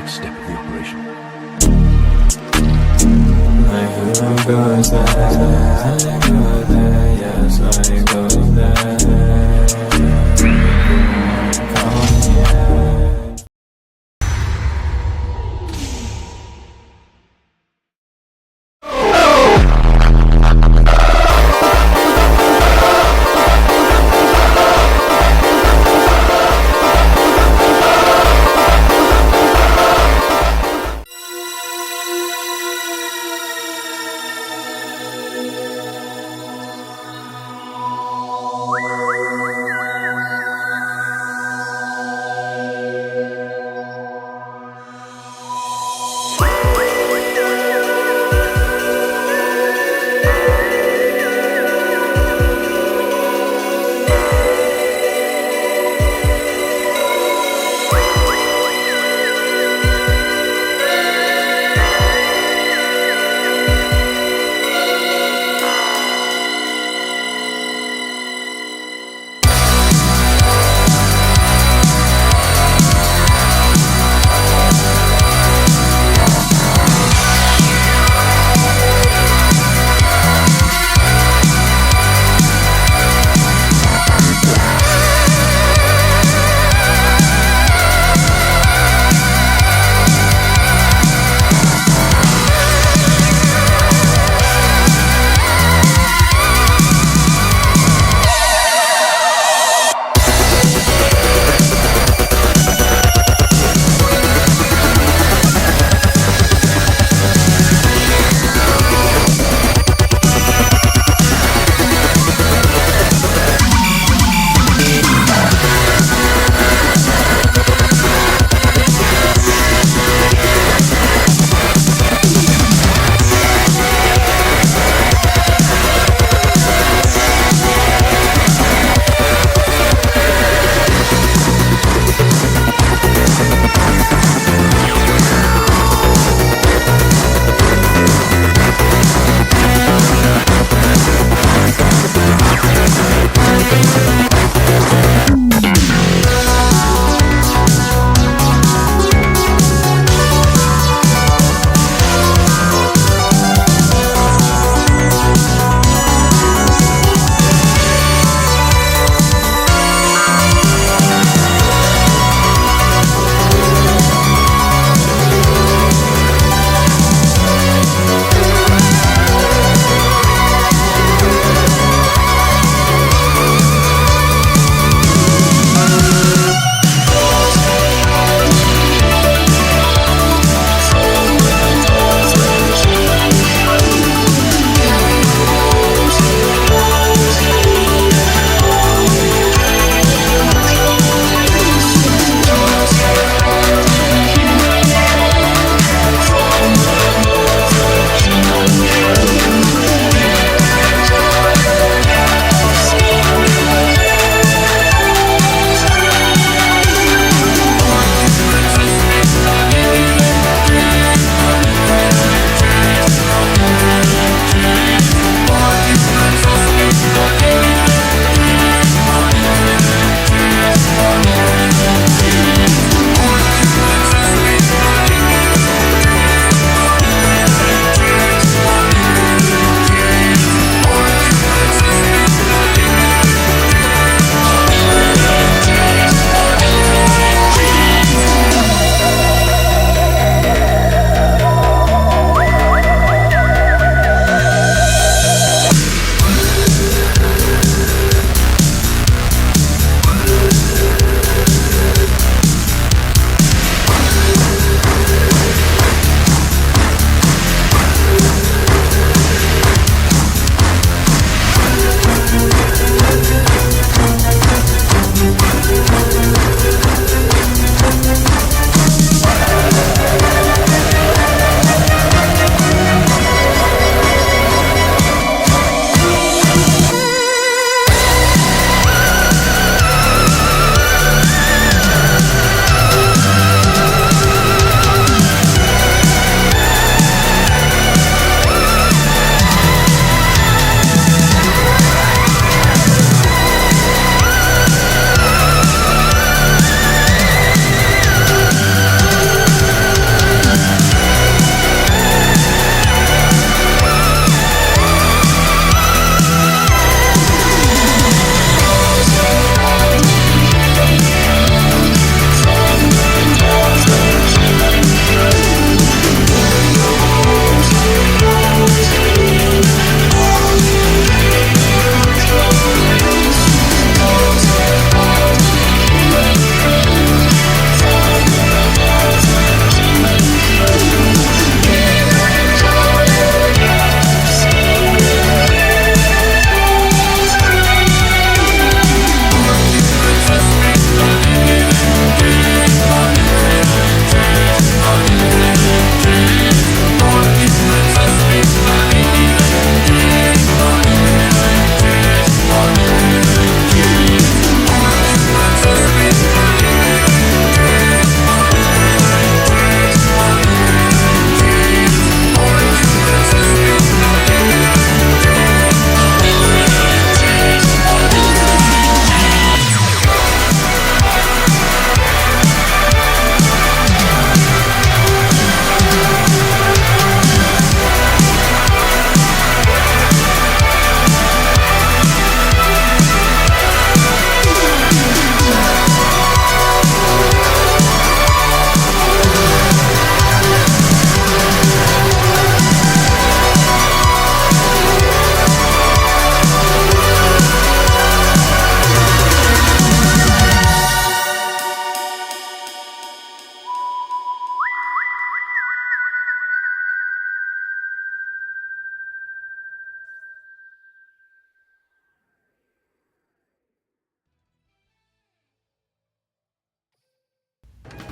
next step of the operation. I go there, yes, I go there. Come here.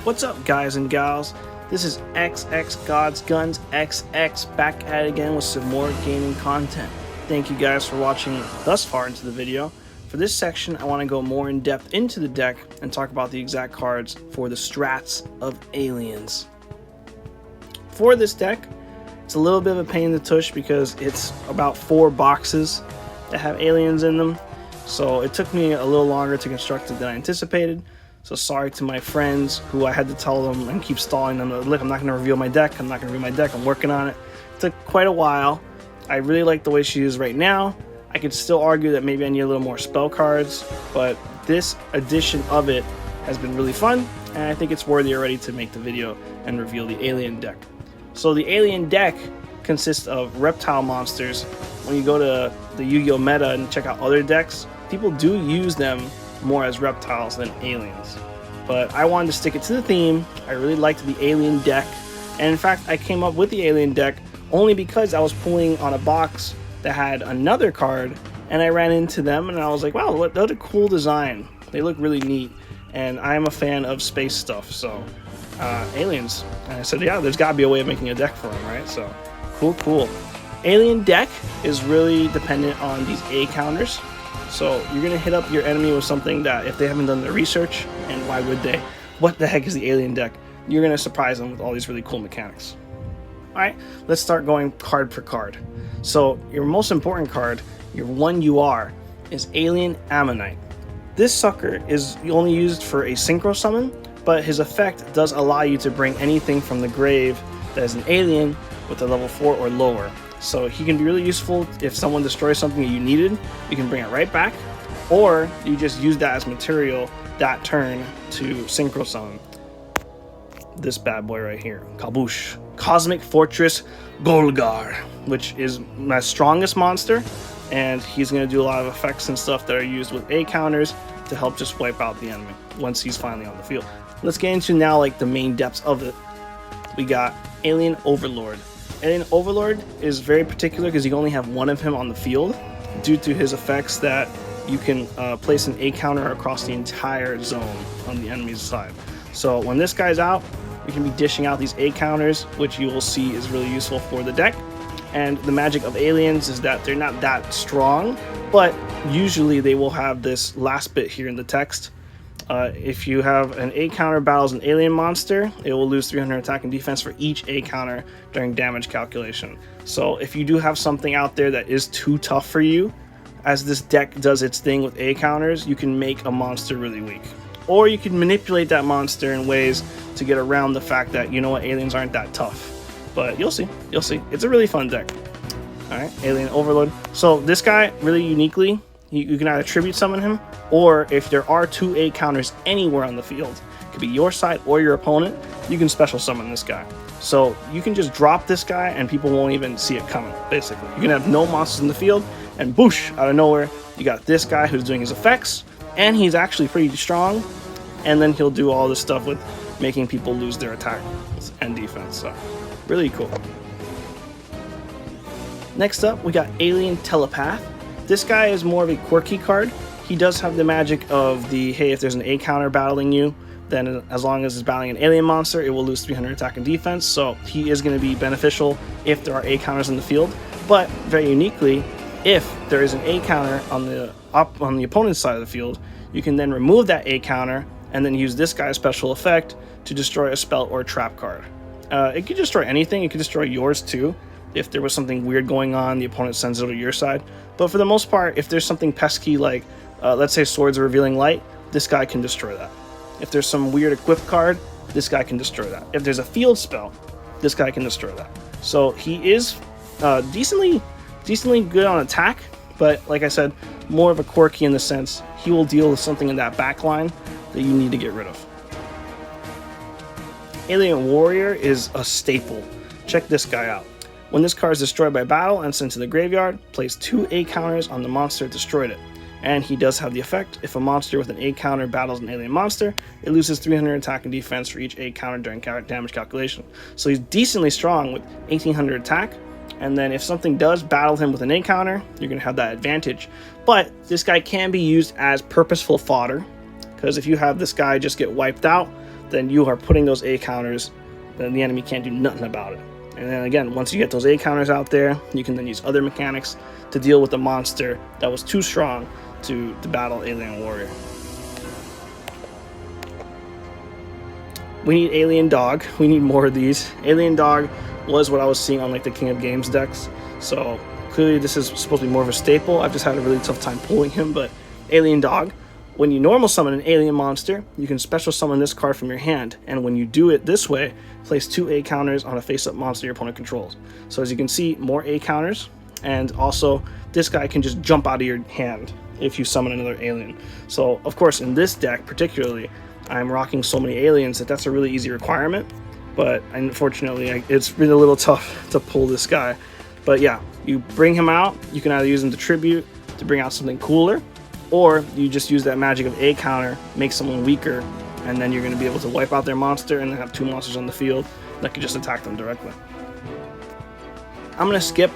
What's up, guys and gals? This is XX Gods Guns XX back at it again with some more gaming content. Thank you guys for watching thus far into the video. For this section, I want to go more in depth into the deck and talk about the exact cards for the strats of aliens. For this deck, it's a little bit of a pain in the tush because it's about 4 boxes that have aliens in them. So it took me a little longer to construct it than I anticipated. So sorry to my friends who I had to tell them and keep stalling them. Look, I'm not going to reveal my deck. I'm not going to reveal my deck. I'm working on it. It took quite a while. I really like the way she is right now. I could still argue that maybe I need a little more spell cards, but this edition of it has been really fun, and I think it's worthy already to make the video and reveal the alien deck. So the alien deck consists of reptile monsters. When you go to the Yu-Gi-Oh! Meta and check out other decks, people do use them more as reptiles than aliens. But I wanted to stick it to the theme. I really liked the alien deck, and in fact I came up with the alien deck only because I was pulling on a box that had another card and I ran into them and I was like, wow, what a cool design. They look really neat, and I'm a fan of space stuff, so aliens. And I said, yeah, there's got to be a way of making a deck for them, right? So cool. Alien deck is really dependent on these A counters. So you're going to hit up your enemy with something that if they haven't done their research, and why would they? What the heck is the alien deck? You're going to surprise them with all these really cool mechanics. Alright, let's start going card for card. So your most important card, your one UR, is Alien Ammonite. This sucker is only used for a synchro summon, but his effect does allow you to bring anything from the grave that is an alien with a level 4 or lower. So he can be really useful if someone destroys something that you needed. You can bring it right back, or you just use that as material that turn to synchro summon this bad boy right here, Kaboosh. Cosmic Fortress Golgar, which is my strongest monster, and he's going to do a lot of effects and stuff that are used with A counters to help just wipe out the enemy once he's finally on the field. Let's get into now like the main depths of it. We got Alien Overlord. Alien Overlord is very particular because you only have one of him on the field due to his effects that you can place an A counter across the entire zone on the enemy's side. So when this guy's out, you can be dishing out these A counters, which you will see is really useful for the deck. And the magic of aliens is that they're not that strong, but usually they will have this last bit here in the text. If you have an A counter battles an alien monster, it will lose 300 attack and defense for each A counter during damage calculation. So if you do have something out there that is too tough for you, as this deck does its thing with A counters, you can make a monster really weak. Or you can manipulate that monster in ways to get around the fact that, you know what, aliens aren't that tough. But you'll see. It's a really fun deck. Alright, Alien Overlord. So this guy, really uniquely, you can either tribute summon him, or if there are 2 A counters anywhere on the field, it could be your side or your opponent, you can special summon this guy. So you can just drop this guy and people won't even see it coming, basically. You can have no monsters in the field, and boosh, out of nowhere, you got this guy who's doing his effects, and he's actually pretty strong, and then he'll do all this stuff with making people lose their attack and defense. So really cool. Next up, we got Alien Telepath. This guy is more of a quirky card. He does have the magic of the, hey, if there's an A counter battling you, then as long as it's battling an alien monster, it will lose 300 attack and defense. So he is going to be beneficial if there are A counters in the field. But very uniquely, if there is an A counter on the opponent's side of the field, you can then remove that A counter and then use this guy's special effect to destroy a spell or trap card. It could destroy anything. It could destroy yours too. If there was something weird going on, the opponent sends it to your side. But for the most part, if there's something pesky like, let's say Swords of Revealing Light, this guy can destroy that. If there's some weird equip card, this guy can destroy that. If there's a field spell, this guy can destroy that. So he is decently good on attack, but like I said, more of a quirky in the sense he will deal with something in that back line that you need to get rid of. Alien Warrior is a staple. Check this guy out. When this card is destroyed by battle and sent to the graveyard, place 2 A counters on the monster that destroyed it. And he does have the effect, if a monster with an A counter battles an alien monster, it loses 300 attack and defense for each A counter during damage calculation. So he's decently strong with 1800 attack, and then if something does battle him with an A counter, you're going to have that advantage. But this guy can be used as purposeful fodder, because if you have this guy just get wiped out, then you are putting those A counters, then the enemy can't do nothing about it. And then again, once you get those A counters out there, you can then use other mechanics to deal with the monster that was too strong to battle Alien Warrior. We need Alien Dog. We need more of these. Alien Dog was what I was seeing on like the King of Games decks, so clearly this is supposed to be more of a staple. I've just had a really tough time pulling him, but Alien Dog, when you normal summon an alien monster, you can special summon this card from your hand, and when you do it this way, place 2 A counters on a face-up monster your opponent controls. So as you can see, more A counters, and also this guy can just jump out of your hand if you summon another alien. So of course in this deck particularly, I'm rocking so many aliens that's a really easy requirement, but unfortunately it's been a little tough to pull this guy. But yeah, you bring him out, you can either use him to tribute to bring out something cooler, or you just use that magic of A counter, make someone weaker, and then you're going to be able to wipe out their monster and then have 2 monsters on the field that can just attack them directly. I'm going to skip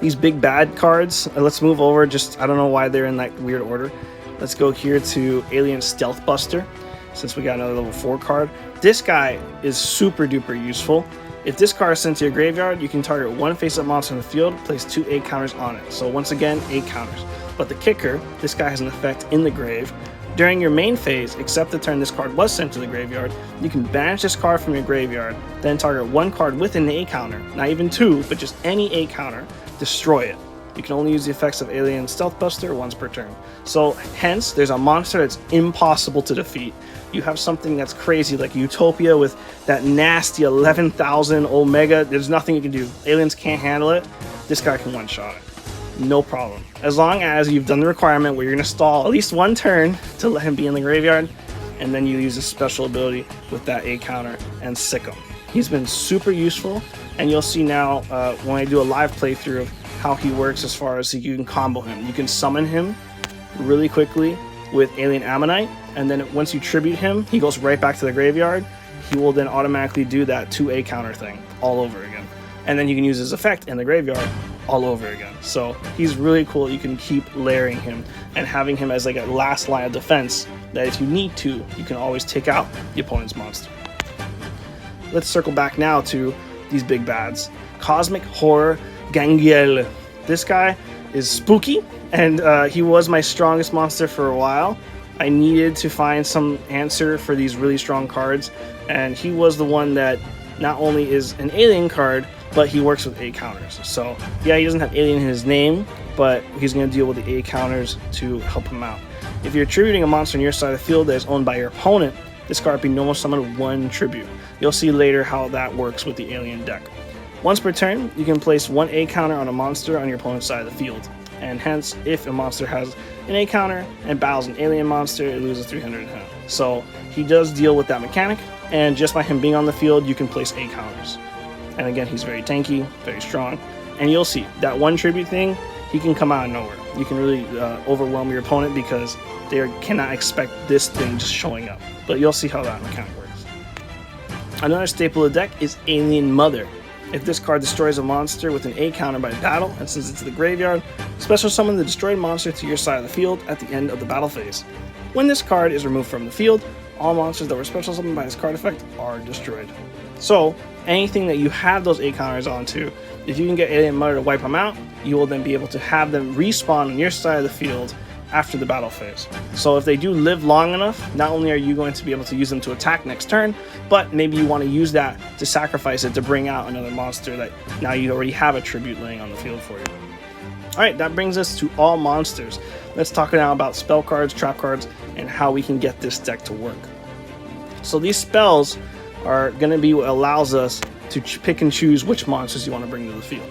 these big bad cards. Let's move over, I don't know why they're in that weird order. Let's go here to Alien Stealth Buster, since we got another level 4 card. This guy is super duper useful. If this card is sent to your graveyard, you can target 1 face-up monster in the field, place 2 A counters on it. So once again, A counters. But the kicker, this guy has an effect in the grave. During your main phase, except the turn this card was sent to the graveyard, you can banish this card from your graveyard, then target 1 card with an A counter, not even 2, but just any A counter, destroy it. You can only use the effects of Alien Stealth Buster once per turn. So hence, there's a monster that's impossible to defeat. You have something that's crazy like Utopia with that nasty 11,000 Omega. There's nothing you can do. Aliens can't handle it. This guy can one-shot it. No problem. As long as you've done the requirement where you're going to stall at least 1 turn to let him be in the graveyard, and then you use a special ability with that A counter and sick him. He's been super useful, and you'll see now when I do a live playthrough of how he works as far as you can combo him. You can summon him really quickly with Alien Ammonite, and then once you tribute him, he goes right back to the graveyard. He will then automatically do that 2 A counter thing all over again. And then you can use his effect in the graveyard all over again. So he's really cool. You can keep layering him and having him as like a last line of defense that if you need to, you can always take out the opponent's monster. Let's circle back now to these big bads. Cosmic Horror Gangiel. This guy is spooky, and he was my strongest monster for a while. I needed to find some answer for these really strong cards, and he was the one that not only is an alien card, but he works with A counters. So yeah, he doesn't have alien in his name, but he's going to deal with the A counters to help him out. If you're tributing a monster on your side of the field that is owned by your opponent, this card can be normal summon 1 tribute. You'll see later how that works with the alien deck. Once per turn, you can place 1 A counter on a monster on your opponent's side of the field, and hence, if a monster has an A counter and battles an alien monster, it loses 300 health. So he does deal with that mechanic, and just by him being on the field, you can place A counters. And again, he's very tanky, very strong, and you'll see that 1 tribute thing, he can come out of nowhere. You can really overwhelm your opponent because they cannot expect this thing just showing up. But you'll see how that mechanic works. Another staple of the deck is Alien Mother. If this card destroys a monster with an A counter by battle and sends it to the graveyard, special summon the destroyed monster to your side of the field at the end of the battle phase. When this card is removed from the field, all monsters that were special summoned by this card effect are destroyed. So, anything that you have those A counters onto, if you can get Alien Mother to wipe them out, you will then be able to have them respawn on your side of the field after the battle phase. So if they do live long enough, not only are you going to be able to use them to attack next turn, but maybe you want to use that to sacrifice it to bring out another monster that now you already have a tribute laying on the field for you. Alright, that brings us to all monsters. Let's talk now about spell cards, trap cards, and how we can get this deck to work. So these spells are going to be what allows us to pick and choose which monsters you want to bring to the field.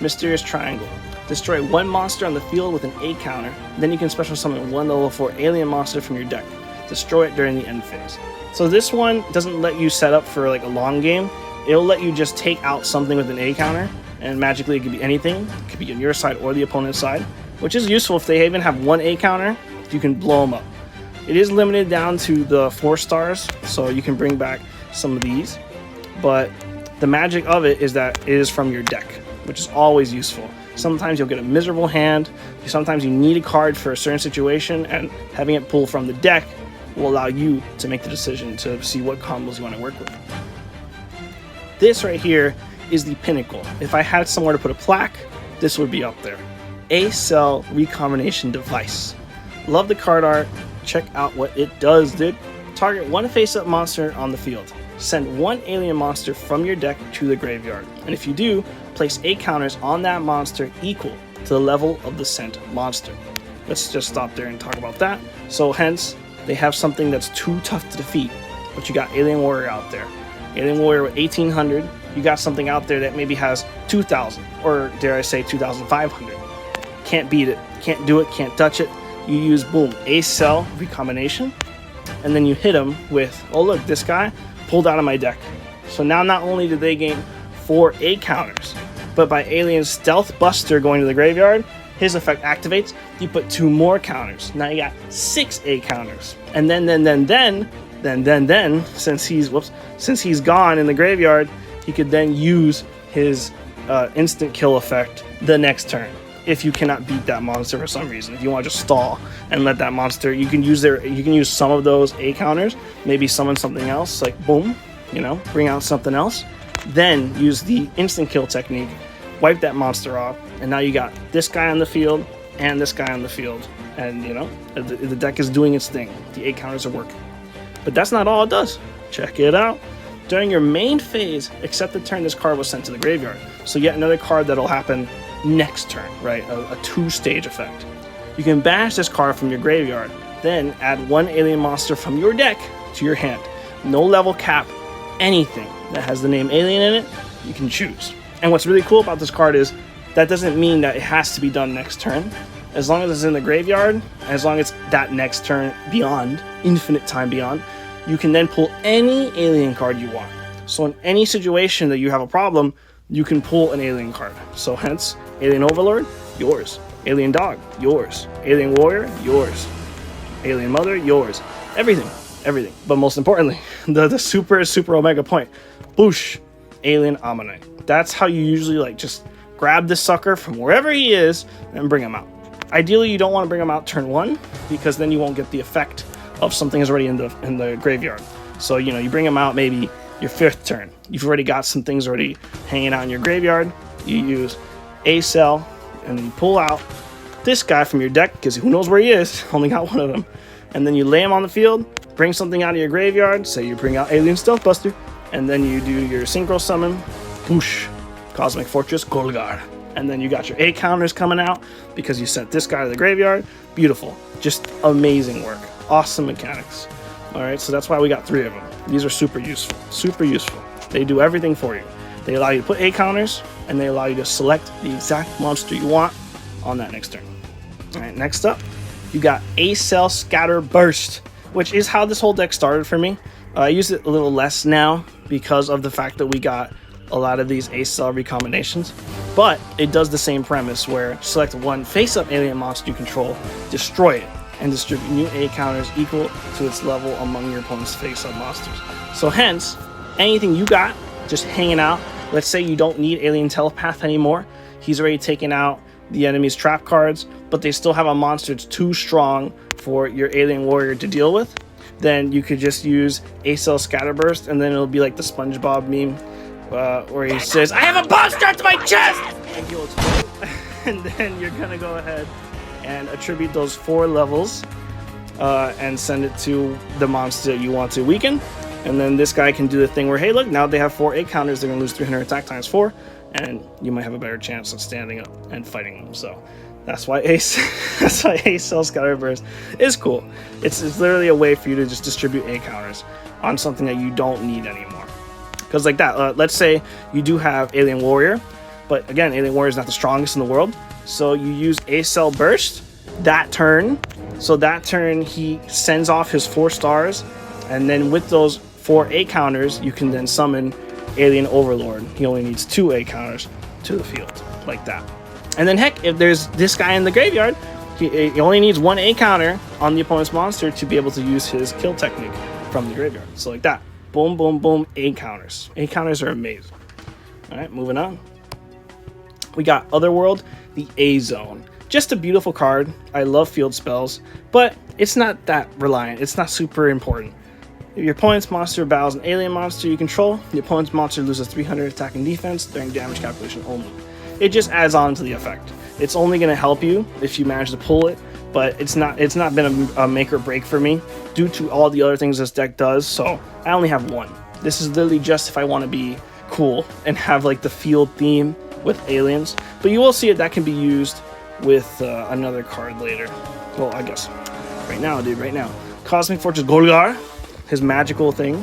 Mysterious Triangle. Destroy 1 monster on the field with an A counter, then you can special summon 1 level 4 alien monster from your deck. Destroy it during the end phase. So this one doesn't let you set up for like a long game. It'll let you just take out something with an A counter, and magically it could be anything. It could be on your side or the opponent's side, which is useful if they even have 1 A counter, you can blow them up. It is limited down to the 4 stars, so you can bring back some of these, but the magic of it is that it is from your deck, which is always useful. Sometimes you'll get a miserable hand, sometimes you need a card for a certain situation, and having it pull from the deck will allow you to make the decision to see what combos you want to work with. This right here is the pinnacle. If I had somewhere to put a plaque, this would be up there. A cell recombination device. Love the card art. Check out what it does, dude. Target one face-up monster on the field. Send one alien monster from your deck to the graveyard. And if you do, place 8 counters on that monster equal to the level of the sent monster. Let's just stop there and talk about that. So hence, they have something that's too tough to defeat. But you got Alien Warrior out there. Alien Warrior with 1800. You got something out there that maybe has 2000, or dare I say 2500. Can't beat it, can't do it, can't touch it. You use, boom, a cell recombination, and then you hit them with, oh look, this guy pulled out of my deck. So now not only did they gain 4 A counters, but by Alien Stealth Buster going to the graveyard, his effect activates, you put 2 more counters. Now you got 6 A counters. And then, since he's gone in the graveyard, he could then use his instant kill effect the next turn. If you cannot beat that monster for some reason, if you want to just stall and let that monster, you can use some of those A counters, maybe summon something else, like boom, bring out something else, then use the instant kill technique, wipe that monster off, and now you got this guy on the field and this guy on the field, and the deck is doing its thing. The A counters are working. But that's not all it does. Check it out. During your main phase, except the turn this card was sent to the graveyard. So yet another card that'll happen next turn, right? A 2-stage effect. You can banish this card from your graveyard, then add 1 alien monster from your deck to your hand. No level cap, anything that has the name alien in it, you can choose. And what's really cool about this card is that doesn't mean that it has to be done next turn. As long as it's in the graveyard, as long as it's that next turn beyond, infinite time beyond, you can then pull any alien card you want. So in any situation that you have a problem, you can pull an alien card. So hence, Alien Overlord, yours. Alien Dog, yours. Alien Warrior, yours. Alien Mother, yours. Everything. But most importantly, the super omega point. Boosh, Alien Ammonite. That's how you usually just grab this sucker from wherever he is and bring him out. Ideally, you don't want to bring him out turn 1 because then you won't get the effect of something is already in the graveyard. So you bring him out maybe your 5th turn. You've already got some things already hanging out in your graveyard. You use a cell and you pull out this guy from your deck because who knows where he is. Only got one of them. And then you lay him on the field, bring something out of your graveyard. Say you bring out Alien Stealth Buster, and then you do your synchro summon, whoosh, Cosmic Fortress Golgar. And then you got your A counters coming out because you sent this guy to the graveyard. Beautiful. Just amazing work. Awesome mechanics. Alright, so that's why we got 3 of them. These are super useful. Super useful. They do everything for you. They allow you to put A counters, and they allow you to select the exact monster you want on that next turn. Alright, next up, you got A Cell Scatter Burst, which is how this whole deck started for me. I use it a little less now because of the fact that we got a lot of these A Cell recombinations. But it does the same premise where select one face-up alien monster you control, destroy it, and distribute new A counters equal to its level among your opponent's face-up monsters. So hence, anything you got just hanging out, let's say you don't need Alien Telepath anymore, he's already taken out the enemy's trap cards, but they still have a monster that's too strong for your Alien Warrior to deal with, then you could just use A Cell Scatterburst, and then it'll be like the SpongeBob meme, where he says, "I have a bomb strapped to my chest!" And he'll explode. And then you're gonna go ahead and attribute those 4 levels and send it to the monster you want to weaken. And then this guy can do the thing where, hey, look, now they have 4 A counters, they're gonna lose 300 attack times 4, and you might have a better chance of standing up and fighting them. So that's why A Cell Scatterburst is cool. It's literally a way for you to just distribute A counters on something that you don't need anymore. Because like that, let's say you do have Alien Warrior, but again, Alien Warrior is not the strongest in the world. So you use A Cell Burst that turn. So that turn he sends off his 4 stars, and then with those 4 A counters, you can then summon Alien Overlord. He only needs 2 A counters to the field, like that. And then heck, if there's this guy in the graveyard, he only needs 1 A counter on the opponent's monster to be able to use his kill technique from the graveyard. So like that. Boom, boom, boom, A counters. A counters are amazing. Alright, moving on. We got Otherworld, the A Zone. Just a beautiful card. I love field spells, but it's not that reliant. It's not super important. If your opponent's monster battles an alien monster you control, the opponent's monster loses 300 attack and defense during damage calculation only. It just adds on to the effect. It's only going to help you if you manage to pull it, but it's not been a make or break for me due to all the other things this deck does, so I only have one. This is literally just if I want to be cool and have like the field theme with aliens, but you will see it that can be used with another card later. Well, I guess right now, dude, right now. Cosmic Fortress Golgar, his magical thing.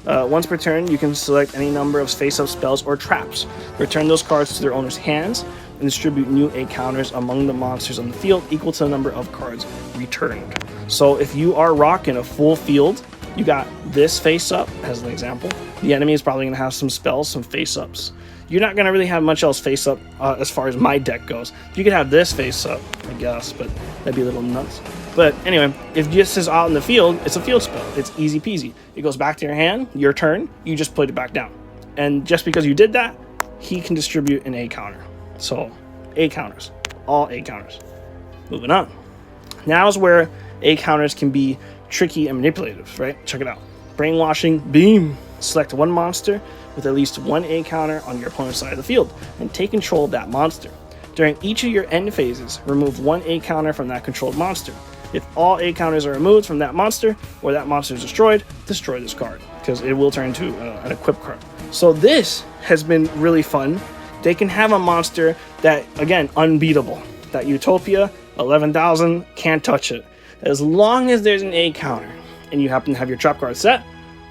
Once per turn, you can select any number of face-up spells or traps. Return those cards to their owner's hands and distribute new A counters among the monsters on the field equal to the number of cards returned. So if you are rocking a full field, you got this face-up as an example. The enemy is probably going to have some spells, some face-ups. You're not going to really have much else face-up as far as my deck goes. You could have this face-up, I guess, but that'd be a little nuts. But anyway, if this is out in the field, it's a field spell. It's easy peasy. It goes back to your hand, your turn, you just put it back down. And just because you did that, he can distribute an A counter. So, A counters. All A counters. Moving on. Now is where A counters can be tricky and manipulative, right? Check it out. Brainwashing Beam. Select one monster with at least one A counter on your opponent's side of the field and take control of that monster. During each of your end phases, remove one A counter from that controlled monster. If all A counters are removed from that monster or that monster is destroyed, destroy this card because it will turn into an equip card. So this has been really fun. They can have a monster that, again, unbeatable. That Utopia, 11,000, can't touch it. As long as there's an A counter and you happen to have your trap card set,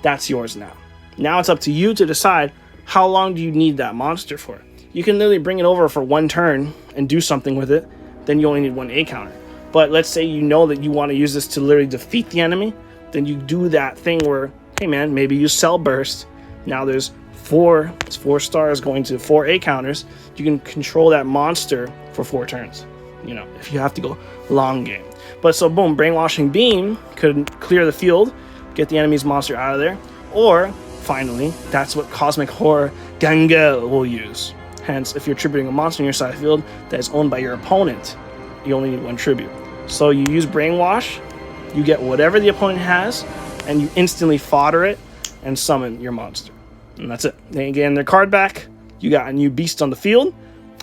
that's yours now. Now it's up to you to decide how long do you need that monster for. You can literally bring it over for one turn and do something with it, then you only need one A counter. But let's say you know that you want to use this to literally defeat the enemy, then you do that thing where, hey man, maybe you sell burst. Now there's four stars going to 4 A counters. You can control that monster for 4 turns, you know, if you have to go long game. But so boom, Brainwashing Beam could clear the field, get the enemy's monster out of there, or finally, that's what Cosmic Horror Gangel will use. Hence, if you're tributing a monster on your side of the field that is owned by your opponent, you only need one tribute. So you use Brainwash, you get whatever the opponent has, and you instantly fodder it and summon your monster. And that's it. They get their card back, you got a new beast on the field,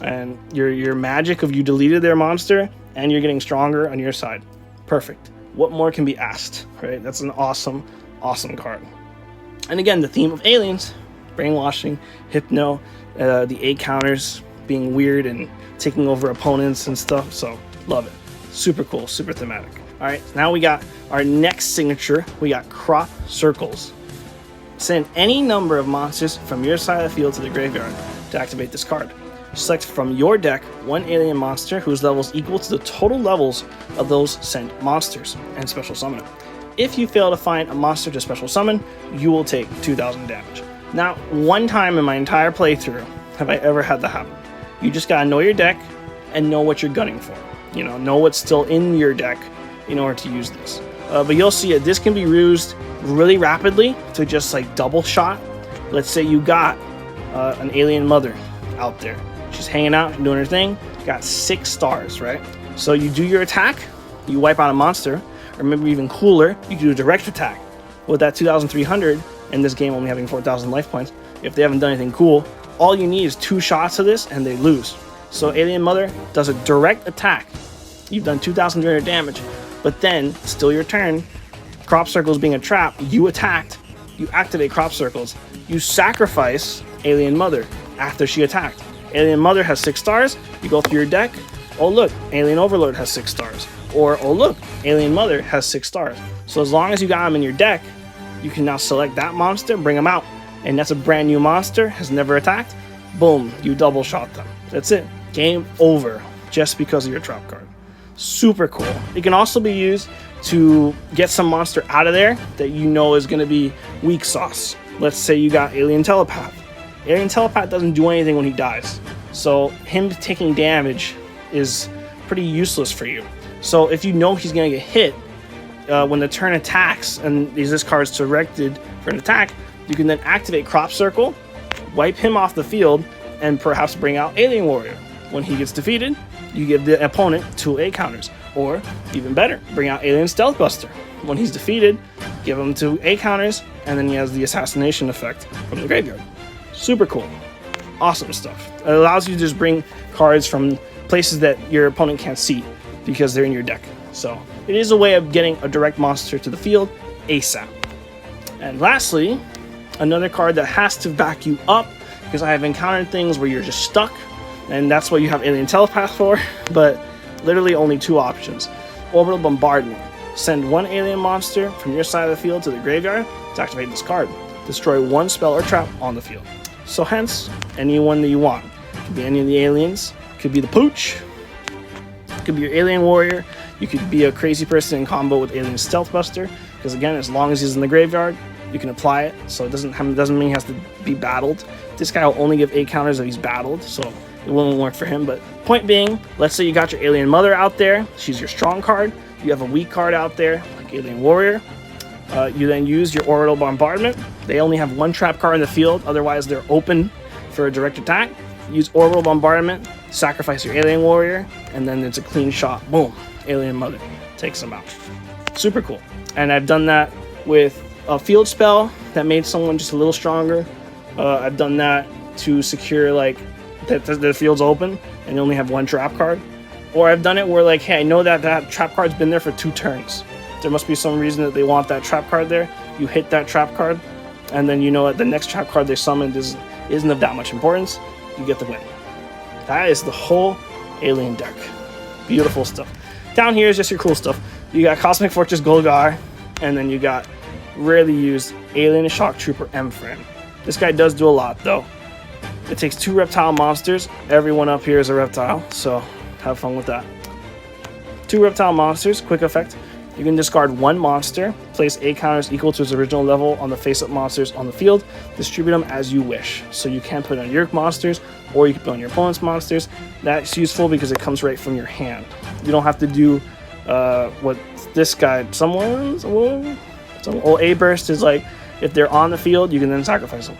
and your magic of you deleted their monster, and you're getting stronger on your side. Perfect. What more can be asked, right? That's an awesome, awesome card. And again, the theme of aliens, brainwashing, hypno, the A counters being weird and taking over opponents and stuff. So love it. Super cool, super thematic. All right, now we got our next signature. We got crop circles. Send any number of monsters from your side of the field to the graveyard to activate this card. Select from your deck one alien monster whose level is equal to the total levels of those sent monsters and special summon it. If you fail to find a monster to special summon, you will take 2,000 damage. Not one time in my entire playthrough have I ever had that happen. You just gotta know your deck and know what you're gunning for. You know what's still in your deck in order to use this. But you'll see it. This can be used really rapidly to just like double shot. Let's say you got an alien mother out there. She's hanging out, doing her thing. Got 6 stars, right? So you do your attack, you wipe out a monster, or maybe even cooler, you can do a direct attack. With that 2,300, and this game only having 4,000 life points, if they haven't done anything cool, all you need is 2 shots of this and they lose. So Alien Mother does a direct attack. You've done 2,300 damage, but then, still your turn, Crop Circles being a trap, you attacked, you activate Crop Circles, you sacrifice Alien Mother after she attacked. Alien Mother has 6 stars, you go through your deck, oh look, Alien Overlord has 6 stars. Or, oh look, Alien Mother has 6 stars. So as long as you got them in your deck, you can now select that monster, bring them out. And that's a brand new monster, has never attacked. Boom, you double shot them. That's it. Game over, just because of your trap card. Super cool. It can also be used to get some monster out of there that you know is going to be weak sauce. Let's say you got Alien Telepath. Alien Telepath doesn't do anything when he dies. So him taking damage is pretty useless for you. So if you know he's going to get hit, when the turn attacks and this card is directed for an attack, you can then activate Crop Circle, wipe him off the field, and perhaps bring out Alien Warrior. When he gets defeated, you give the opponent 2 A counters. Or, even better, bring out Alien Stealth Buster. When he's defeated, give him 2 A counters, and then he has the assassination effect from the graveyard. Super cool. Awesome stuff. It allows you to just bring cards from places that your opponent can't see because they're in your deck. So it is a way of getting a direct monster to the field ASAP. And lastly, another card that has to back you up, because I have encountered things where you're just stuck, and that's what you have Alien Telepath for, but literally only 2 options. Orbital Bombardment. Send 1 alien monster from your side of the field to the graveyard to activate this card. Destroy 1 spell or trap on the field. So hence, anyone that you want. Could be any of the aliens, could be the Pooch, could be your Alien Warrior, you could be a crazy person in combo with Alien Stealth Buster, because again, as long as he's in the graveyard, you can apply it, so it doesn't mean he has to be battled. This guy will only give 8 counters if he's battled, so it won't work for him. But point being, let's say you got your Alien Mother out there, she's your strong card, you have a weak card out there, like Alien Warrior, you then use your Orbital Bombardment. They only have 1 trap card in the field, otherwise they're open for a direct attack. Use Orbital Bombardment, sacrifice your Alien Warrior, and then it's a clean shot. Boom, Alien Mother takes them out. Super cool. And I've done that with a field spell that made someone just a little stronger. I've done that to secure like that the field's open and you only have 1 trap card. Or I've done it where like, hey, I know that that trap card's been there for 2 turns. There must be some reason that they want that trap card there. You hit that trap card, and then you know that the next trap card they summoned isn't of that much importance. You get the win. That is the whole alien deck. Beautiful stuff. Down here is just your cool stuff. You got Cosmic Fortress Golgar, and then you got rarely used Alien Shock Trooper M-Frame. This guy does do a lot though. It takes 2 reptile monsters. Everyone up here is a reptile, so have fun with that. 2 reptile monsters, quick effect. You can discard 1 monster, place 8 counters equal to its original level on the face-up monsters on the field, distribute them as you wish. So you can put on your monsters, or you can put on your opponent's monsters. That's useful because it comes right from your hand. You don't have to do what this guy, A burst is like, if they're on the field, you can then sacrifice them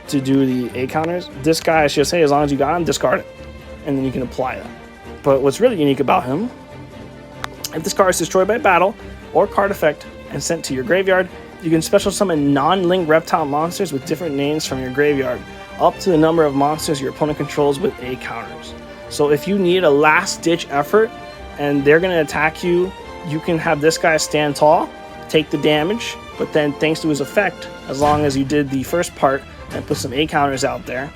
to do the 8 counters. This guy, I should say, as long as you got him, discard it, and then you can apply that. But what's really unique about him, if this card is destroyed by battle or card effect and sent to your graveyard, you can special summon non-linked reptile monsters with different names from your graveyard, up to the number of monsters your opponent controls with 8 counters. So if you need a last-ditch effort and they're going to attack you, you can have this guy stand tall, take the damage, but then thanks to his effect, as long as you did the first part and put some 8 counters out there,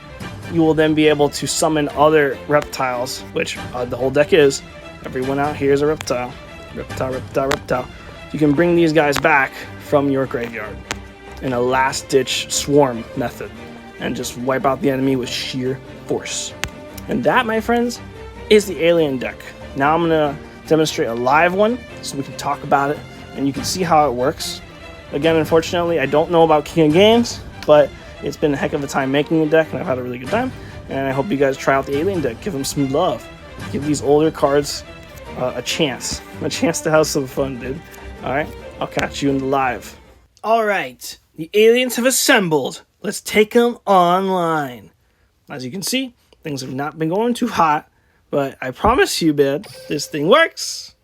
you will then be able to summon other reptiles, which the whole deck is. Everyone out here is a reptile. Reptile. You can bring these guys back from your graveyard in a last-ditch swarm method and just wipe out the enemy with sheer force. And that, my friends, is the alien deck. Now I'm going to demonstrate a live one so we can talk about it and you can see how it works. Again, unfortunately, I don't know about King of Games, but it's been a heck of a time making the deck and I've had a really good time. And I hope you guys try out the alien deck. Give them some love. Give these older cards a chance to have some fun, dude. Alright, I'll catch you in the live. Alright, the aliens have assembled. Let's take them online. As you can see, things have not been going too hot, but I promise you, man, this thing works.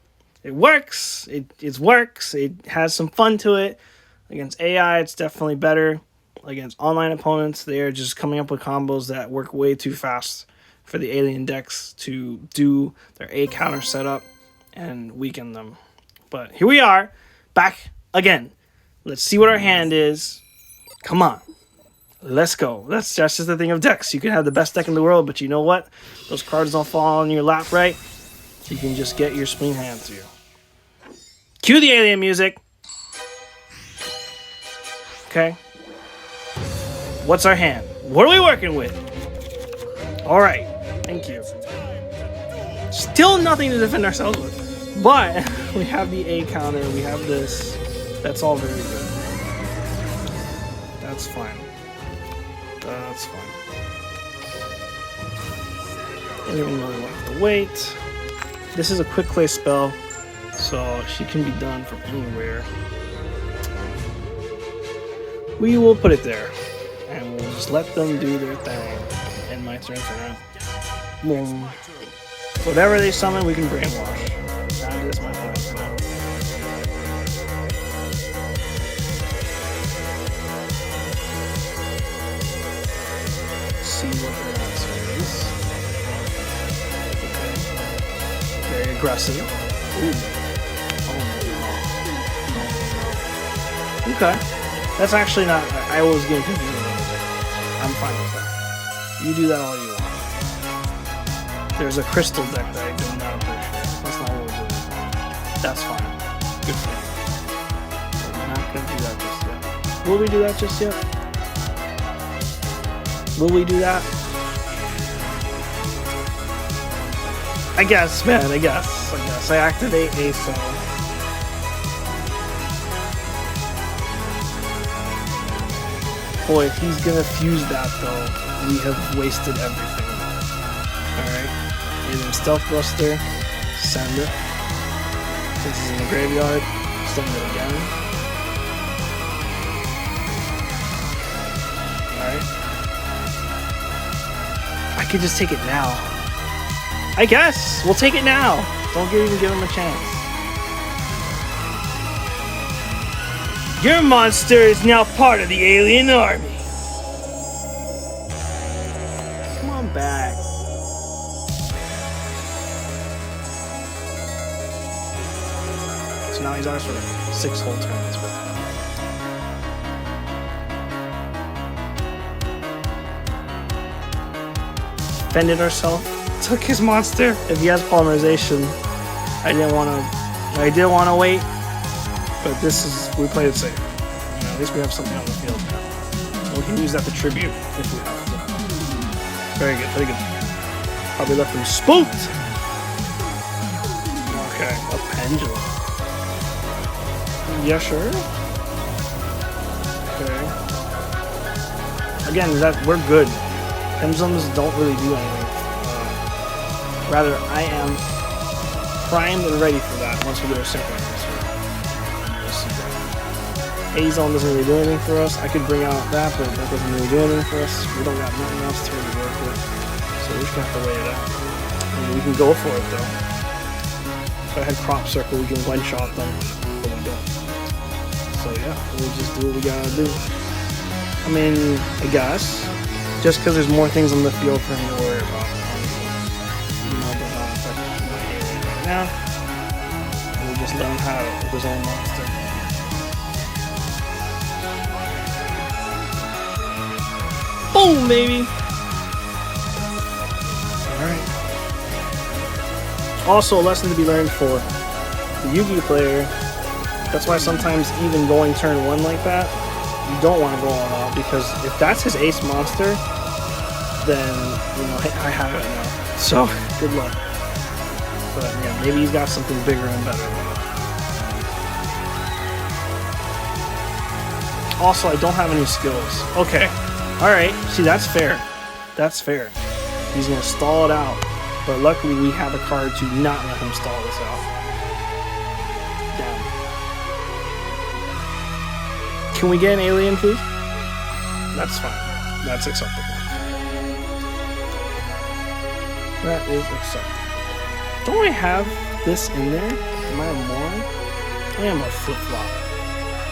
It works. It works. It has some fun to it. Against AI, it's definitely better. Against online opponents, they are just coming up with combos that work way too fast for the alien decks to do their A counter setup and weaken them. But here we are, back again. Let's see what our hand is. Come on. Let's go. That's just the thing of decks. You can have the best deck in the world, but you know what? Those cards don't fall on your lap right. You can just get your spleen hand to you. Cue the alien music. Okay. What's our hand? What are we working with? All right. Thank you. Still nothing to defend ourselves with, but we have the A counter. We have this. That's all very good. That's fine. That's fine. I don't even really want to wait. This is a quick play spell, so she can be done from anywhere. We will put it there, and we'll just let them do their thing. And my turn for now. Boom. Whatever they summon, we can brainwash. That is my plan. See what their answer is. Okay. Very aggressive. Ooh. Oh no. Okay. That's actually not. I was getting confused. I'm fine with that. You do that all you want. There's a crystal deck that I do not appreciate. That's not what we're doing. That's fine. Good for you. We're not going to do that just yet. Will we do that just yet? Will we do that? I guess, man. I guess. I activate a cell. Boy, if he's going to fuse that, though, we have wasted everything. Alright. Either Stealth Buster, send it. Since it's in the graveyard, send it again. Alright. I could just take it now. I guess! We'll take it now! Don't even give him a chance. Your monster is now part of the alien army. Come on back. So now he's ours for 6 whole turns. Defended ourselves. Took his monster. If he has polymerization, I didn't want to wait. But this is, we played it safe. You know, at least we have something on the field now. We can use that to tribute if we have to. Very good, very good. Probably left him spooked. Okay, a pendulum. Yeah, sure. Okay. Again, we're good. Pendulums don't really do anything. Rather, I am primed and ready for that once we get our synchronizers. A-Zone doesn't really do anything for us. I could bring out that, but that doesn't really do anything for us. We don't got nothing else to really work with. So we're just gonna have to wait it out. I mean, we can go for it though. If I had Crop Circle, we can one-shot them. But we don't. So yeah, we'll just do what we gotta do. I mean, I guess. Just because there's more things on the field for him to worry about. You know, but not affecting my alien right now. And we'll just let him have it with his own monster. Boom, baby! Alright. Also, a lesson to be learned for the Yu-Gi-Oh player. That's why sometimes even going turn 1 like that, you don't want to go all out, because if that's his ace monster, then, you know, I have it now. So, good luck. But yeah, maybe he's got something bigger and better. Also, I don't have any skills. Okay. Alright, see, that's fair. That's fair. He's going to stall it out. But luckily, we have a card to not let him stall this out. Down. Can we get an alien, please? That's fine. That's acceptable. That is acceptable. Don't I have this in there? Am I a moron? I am a flip-flop.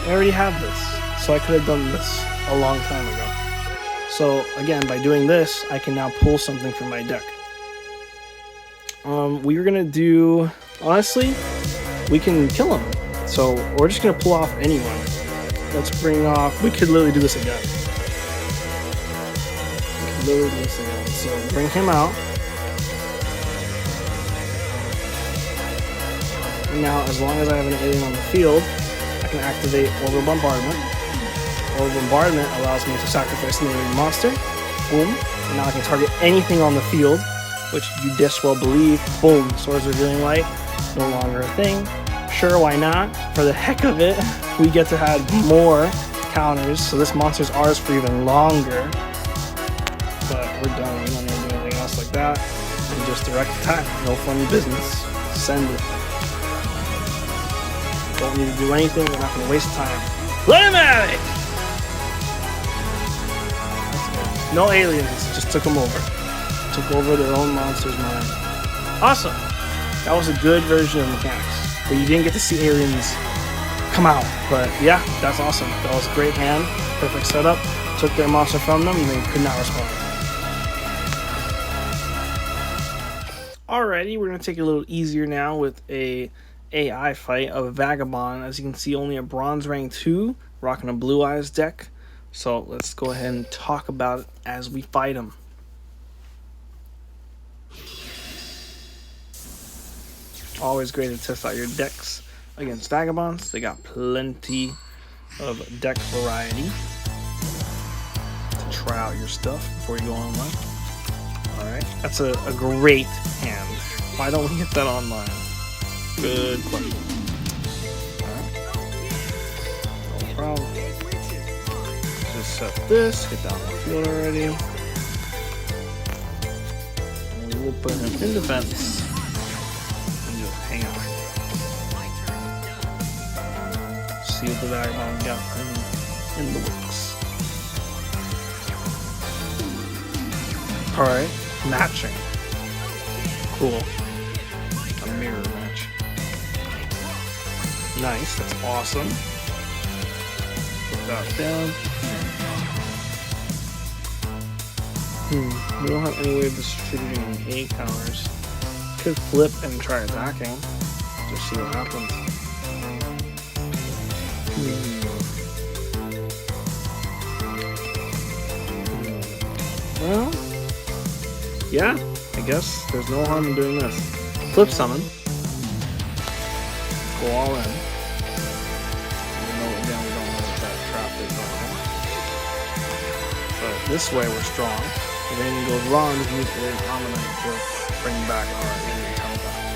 I already have this. So I could have done this a long time ago. So again, by doing this, I can now pull something from my deck. We were gonna do, honestly, we can kill him. So we're just gonna pull off anyone. Let's bring off, we could literally do this again. So bring him out. And now, as long as I have an alien on the field, I can activate Orbital Bombardment. Orbital Bombardment allows me to sacrifice an alien monster. Boom. And now I can target anything on the field, which you just well believe. Boom. Swords of Revealing Light. No longer a thing. Sure, why not? For the heck of it, we get to have more counters, so this monster's ours for even longer. But we're done. We don't need to do anything else like that. And just direct attack. No funny business. Send it. Don't need to do anything. We're not going to waste time. Let him have it! No aliens, just took them over. Took over their own monster's mind. Awesome. That was a good version of mechanics, but you didn't get to see aliens come out. But yeah, that's awesome. That was a great hand, perfect setup. Took their monster from them, and they could not respond. Alrighty, we're gonna take it a little easier now with a AI fight of a Vagabond. As you can see, only a bronze rank 2, rocking a Blue Eyes deck. So let's go ahead and talk about it as we fight him. Always great to test out your decks against Vagabonds. They got plenty of deck variety to try out your stuff before you go online. Alright, that's a great hand. Why don't we get that online? Good question. Alright. No problem. Just set this, get down the field already. And we will put him in defense. And just hang out. See what the Vagabond got in the works. Alright, matching. Cool. A mirror match. Nice, that's awesome. Put that down. We don't have any way of distributing 8 counters. Could flip and try attacking. Just see what happens. Well, yeah, I guess there's no harm in doing this. Flip summon. Go all in. Even though again we don't know what that trap is right now. But this way we're strong. If anything goes wrong, we can use the Annihilate to bring back our enemy telepath.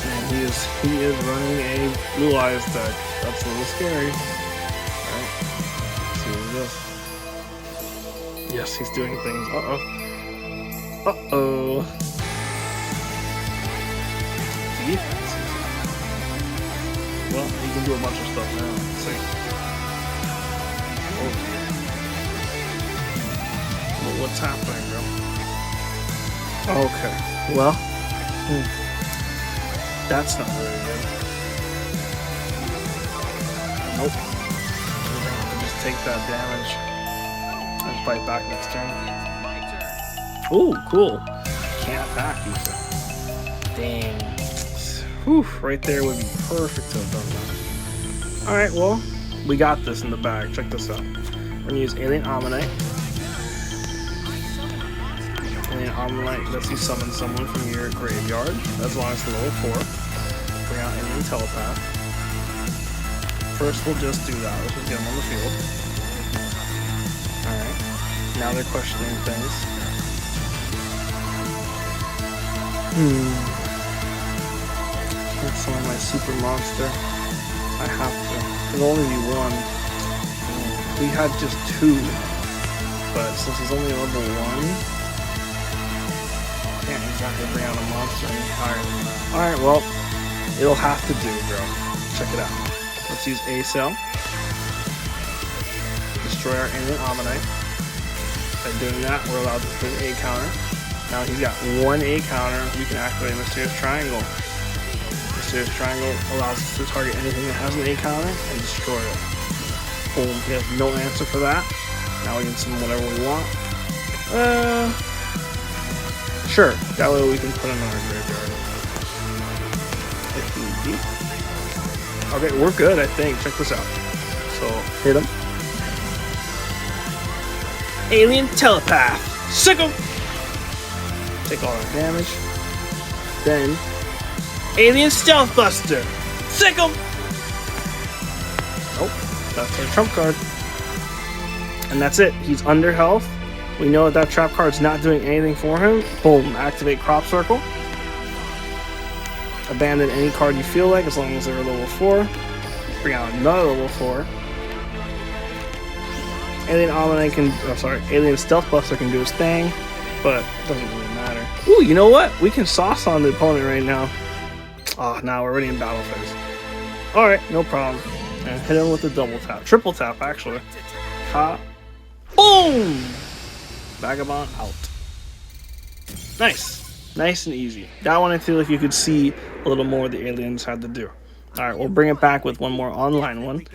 Man, he is running a Blue Eyes deck. That's a little scary. Alright. Let's see what it is. Yes, he's doing things. Uh-oh. Uh-oh. Defense. Well, he can do a bunch of stuff now. Let's see. Oh dear. Well, what's happening, bro? Okay. Well. That's not very good. Nope. We're gonna have to just take that damage. And fight back next turn. Ooh, cool. Can't attack, you said. Dang. Whew, right there would be perfect to have done that. Alright, well, we got this in the bag. Check this out. We're gonna use Alien Ammonite. Alien Ammonite lets you summon someone from your graveyard, as long as it's level 4. Bring out Alien Telepath. First, we'll just do that. Let's just get him on the field. Alright, now they're questioning things. Can't summon my super monster. I have to. It'll only be 1. We had just 2. But since it's only level 1, can't exactly bring out a monster any higher than that. Alright, well, it'll have to do, bro. Check it out. Let's use A cell. Destroy our Alien Ammonite. By doing that, we're allowed to put an A counter. Now he's got 1 A counter. We can activate Mysterious Triangle. Mysterious Triangle allows us to target anything that has an A counter and destroy it. Boom. He has no answer for that. Now we can summon whatever we want. Sure. That way we can put him in our graveyard. If need be. Okay, we're good, I think. Check this out. So, hit him. Alien Telepath. Sick him! Take all our damage. Then, Alien Stealth Buster. Sick him! Oh, that's our trump card. And that's it. He's under health. We know that trap card's not doing anything for him. Boom, activate Crop Circle. Abandon any card you feel like as long as they're level 4. Bring out another level 4. Alien Ammonite can, Alien Stealth Buster can do his thing, but it doesn't really matter. Ooh, you know what? We can sauce on the opponent right now. Oh, now we're already in battle phase. Alright, no problem. And hit him with a double tap. Triple tap, actually. Ha. Boom! Vagabond out. Nice and easy. That one I feel like you could see a little more the aliens had to do. All right, we'll bring it back with one more online one.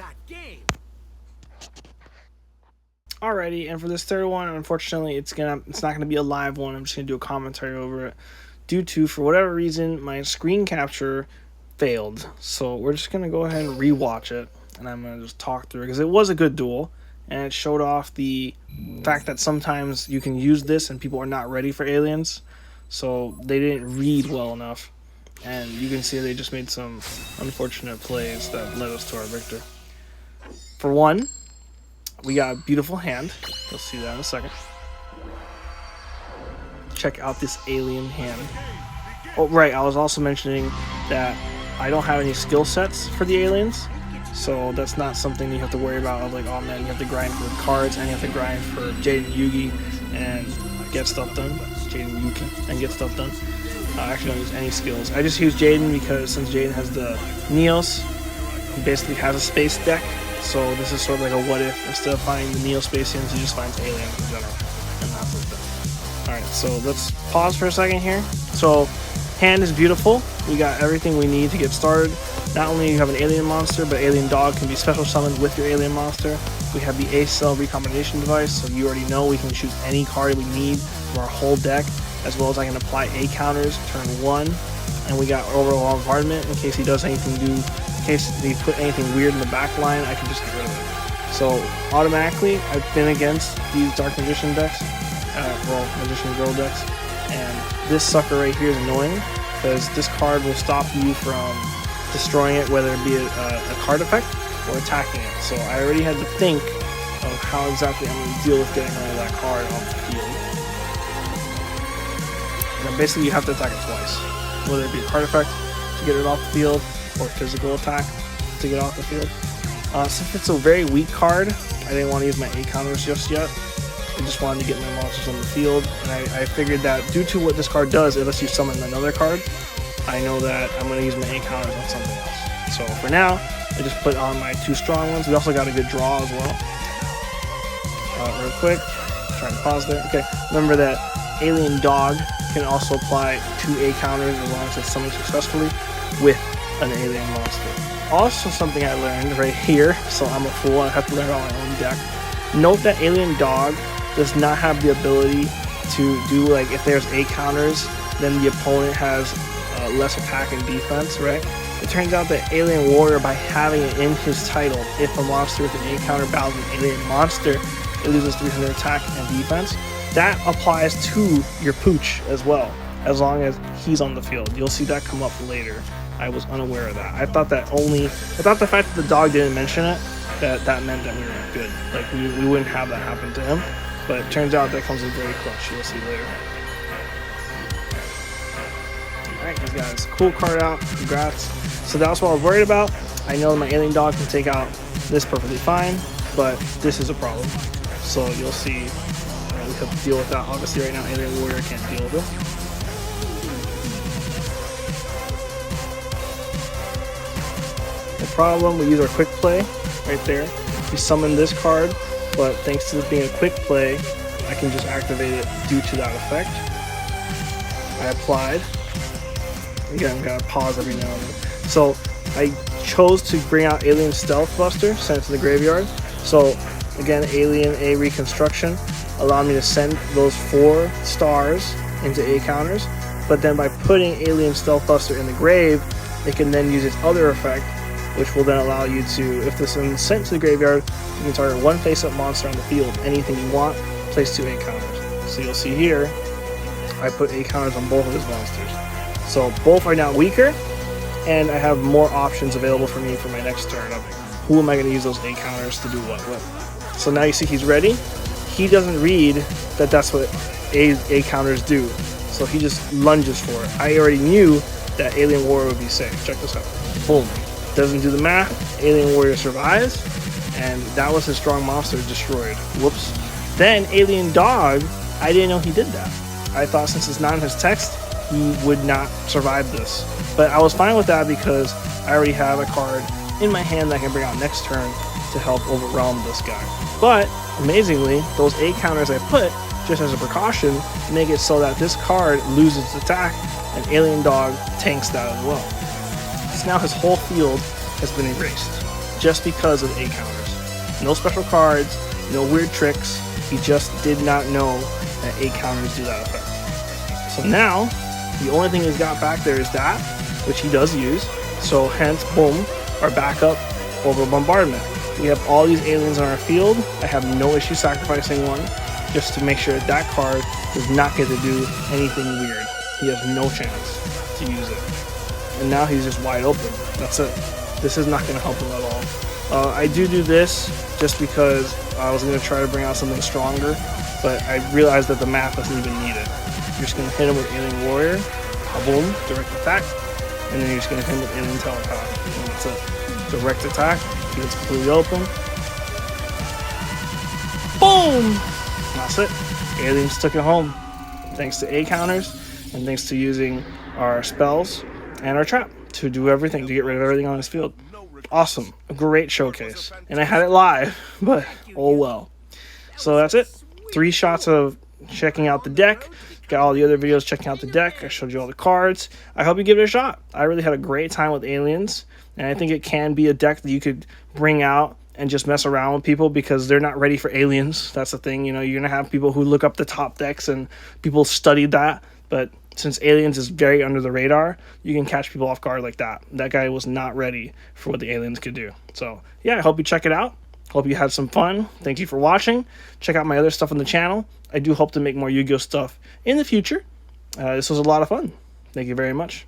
Alrighty, and for this third one, unfortunately, it's not gonna be a live one. I'm just gonna do a commentary over it, due to, for whatever reason, my screen capture failed. So we're just gonna go ahead and rewatch it, and I'm gonna just talk through it because it was a good duel, and it showed off the fact that sometimes you can use this and people are not ready for aliens, so they didn't read well enough, and you can see they just made some unfortunate plays that led us to our victor. For one, we got a beautiful hand. You'll see that in a second. Check out this alien hand. Oh, right, I was also mentioning that I don't have any skill sets for the aliens, so that's not something you have to worry about. Of like, oh man, you have to grind for cards, and you have to grind for Jaden Yugi and get stuff done. Jaden Yuki and get stuff done. I actually don't use any skills. I just use Jaden because since Jaden has the Neos, he basically has a space deck. So this is sort of like a what if. Instead of finding the Neo-Spacians, he just finds aliens in general. And that's what it does. Alright, so let's pause for a second here. So, hand is beautiful. We got everything we need to get started. Not only do you have an alien monster, but alien dog can be special summoned with your alien monster. We have the A-Cell recombination device, so you already know we can choose any card we need from our whole deck, as well as I can apply A counters turn 1. And we got overall environment in case he does anything in case they put anything weird in the back line, I can just get rid of it. So automatically, I've been against these Dark Magician decks, Magician Girl decks, and this sucker right here is annoying because this card will stop you from destroying it, whether it be a card effect or attacking it. So I already had to think of how exactly I'm going to deal with getting rid of that card off the field. And basically, you have to attack it twice, whether it be a card effect to get it off the field, or physical attack to get off the field. Since it's a very weak card, I didn't want to use my A counters just yet. I just wanted to get my monsters on the field, and I figured that due to what this card does, it lets you summon another card. I know that I'm going to use my A counters on something else. So for now, I just put on my 2 strong ones. We also got a good draw as well. Real quick, trying to pause there. Okay, remember that alien dog can also apply 2 A counters as long as it's summoned successfully with an alien monster. Also something I learned right here, so I'm a fool, I have to learn on my own deck. Note that alien dog does not have the ability to do, like, if there's A counters, then the opponent has less attack and defense, right? It turns out that alien warrior, by having it in his title, if a monster with an A counter battles an alien monster, it loses 300 attack and defense. That applies to your pooch as well, as long as he's on the field. You'll see that come up later. I was unaware of that. I thought the fact that the dog didn't mention it, that meant that we were good. Like, we wouldn't have that happen to him. But it turns out that comes in very clutch. You'll see later. Alright, guys. Cool card out. Congrats. So that's what I was worried about. I know my alien dog can take out this perfectly fine, but this is a problem. So you'll see we have to deal with that. Obviously, right now, alien warrior can't deal with it. Problem, we use our quick play right there. We summon this card, but thanks to this being a quick play, I can just activate it due to that effect. I applied. Again, I'm gonna pause every now and then. So I chose to bring out Alien Stealth Buster, send it to the graveyard. So again, Alien A Reconstruction allowed me to send those 4 stars into A counters, but then by putting Alien Stealth Buster in the grave, it can then use its other effect, which will then allow you to, if this is sent to the graveyard, you can target 1 face-up monster on the field, anything you want, place 2 A counters. So you'll see here, I put A counters on both of his monsters. So both are now weaker, and I have more options available for me for my next turn of who am I going to use those A counters to do what with. So now you see he's ready. He doesn't read that that's what A counters do, so he just lunges for it. I already knew that Alien Warrior would be safe. Check this out. Boom. Doesn't do the math, Alien Warrior survives, and that was his strong monster destroyed. Whoops. Then Alien Dog, I didn't know he did that. I thought since it's not in his text, he would not survive this. But I was fine with that because I already have a card in my hand that I can bring out next turn to help overwhelm this guy. But amazingly, those A counters I put just as a precaution, make it so that this card loses its attack, and Alien Dog tanks that as well. So now his whole field has been erased, just because of 8 counters. No special cards, no weird tricks, he just did not know that 8 counters do that effect. So now, the only thing he's got back there is that, which he does use, so hence, boom, our backup over bombardment. We have all these aliens on our field. I have no issue sacrificing one, just to make sure that that card does not get to do anything weird. He has no chance to use it. And now he's just wide open. That's it. This is not going to help him at all. I do this just because I was going to try to bring out something stronger, but I realized that the math doesn't even need it. You're just going to hit him with Alien Warrior, boom, direct attack, and then you're just going to hit him with Alien Telepath. And that's it. Direct attack, he gets completely open. Boom! That's it. Aliens took it home. Thanks to 8 counters, and thanks to using our spells and our trap to do everything, to get rid of everything on his field. Awesome. A great showcase. And I had it live, but oh well. So that's it. 3 shots of checking out the deck. Got all the other videos checking out the deck. I showed you all the cards. I hope you give it a shot. I really had a great time with aliens, and I think it can be a deck that you could bring out and just mess around with people because they're not ready for aliens. That's the thing. You know, you're going to have people who look up the top decks and people studied that. But since aliens is very under the radar, you can catch people off guard like that. That guy was not ready for what the aliens could do. So, yeah, I hope you check it out. Hope you had some fun. Thank you for watching. Check out my other stuff on the channel. I do hope to make more Yu-Gi-Oh stuff in the future. This was a lot of fun. Thank you very much.